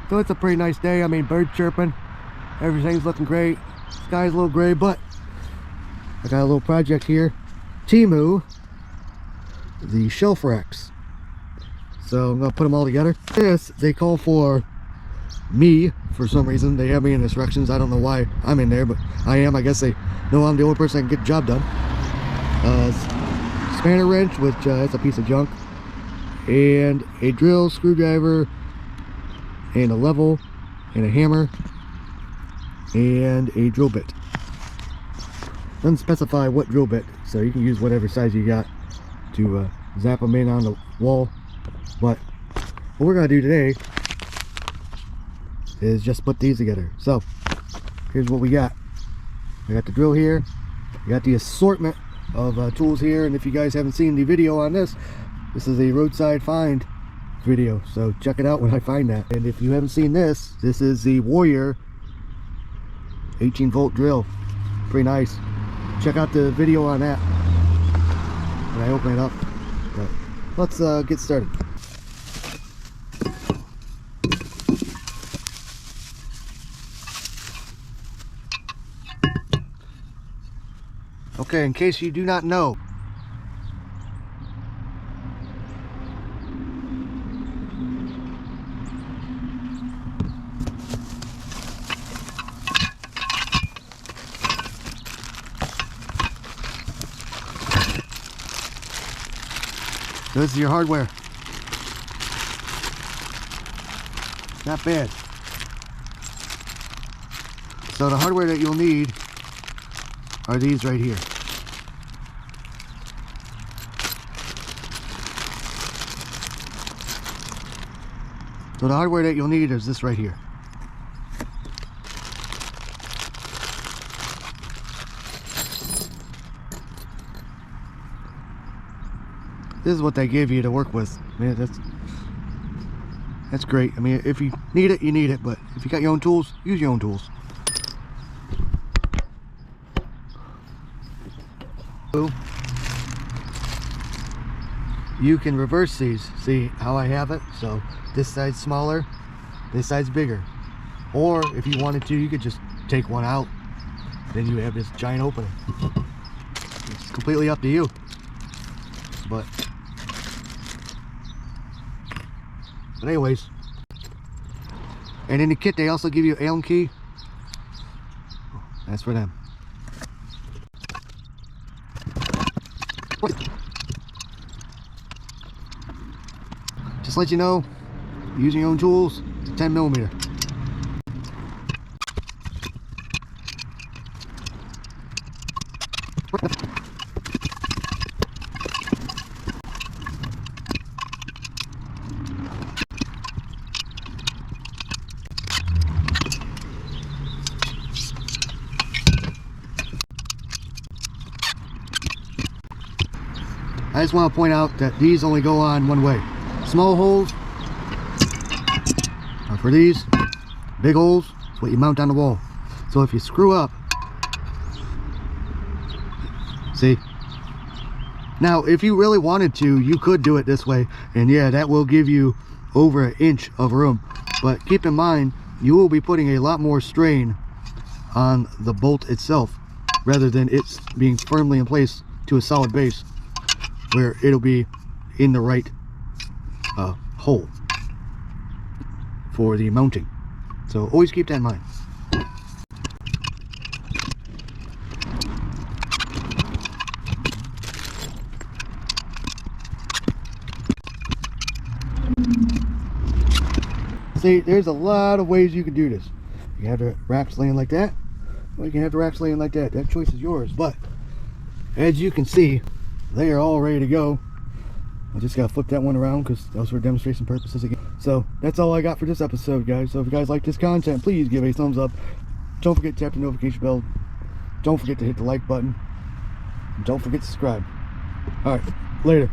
So it's a pretty nice day. I mean, birds chirping, everything's looking great. Sky's a little gray, but I got a little project here. Temu, the shelf racks. So I'm gonna put them all together. This, they call for me for some reason. They have me in instructions. I don't know why I'm in there, but I am. I guess they know I'm the only person that can get the job done. Spanner wrench, which that's a piece of junk, and a drill, screwdriver, and a level, and a hammer, and a drill bit. Doesn't specify what drill bit, so you can use whatever size you got to zap them in on the wall. But what we're going to do today is just put these together. So here's what we got. We got the drill here, we got the assortment of tools here, and if you guys haven't seen the video on this, this is a roadside find video, so check it out when I find that. And if you haven't seen this, this is the Warrior 18-volt drill. Pretty nice. Check out the video on that when I open it up. But let's get started. Okay, in case you do not know, this is your hardware. Not bad. So the hardware that you'll need are these right here. So the hardware that you'll need is this right here. This is what they give you to work with. Man, that's great. I mean, if you need it, you need it. But if you got your own tools, use your own tools. You can reverse these. See how I have it? So this side's smaller, this side's bigger. Or if you wanted to, you could just take one out. Then you have this giant opening. It's completely up to you. But anyways, and in the kit they also give you an Allen key. That's for them. Just let you know, using your own tools, it's a 10mm. I just want to point out that these only go on one way. Small holes are for these. Big holes is what you mount on the wall. So if you screw up, see? Now if you really wanted to, you could do it this way, and yeah, that will give you over an inch of room. But keep in mind, you will be putting a lot more strain on the bolt itself rather than it's being firmly in place to a solid base where it'll be in the right hole for the mounting. So always keep that in mind. See, there's a lot of ways you can do this. You can have the racks laying like that, or you can have the racks laying like that. That choice is yours. But as you can see, they are all ready to go. I just gotta flip that one around because that was for demonstration purposes again. So that's all I got for this episode, guys. So if you guys like this content, please give a thumbs up. Don't forget to tap the notification bell. Don't forget to hit the like button. Don't forget to subscribe. All right, later.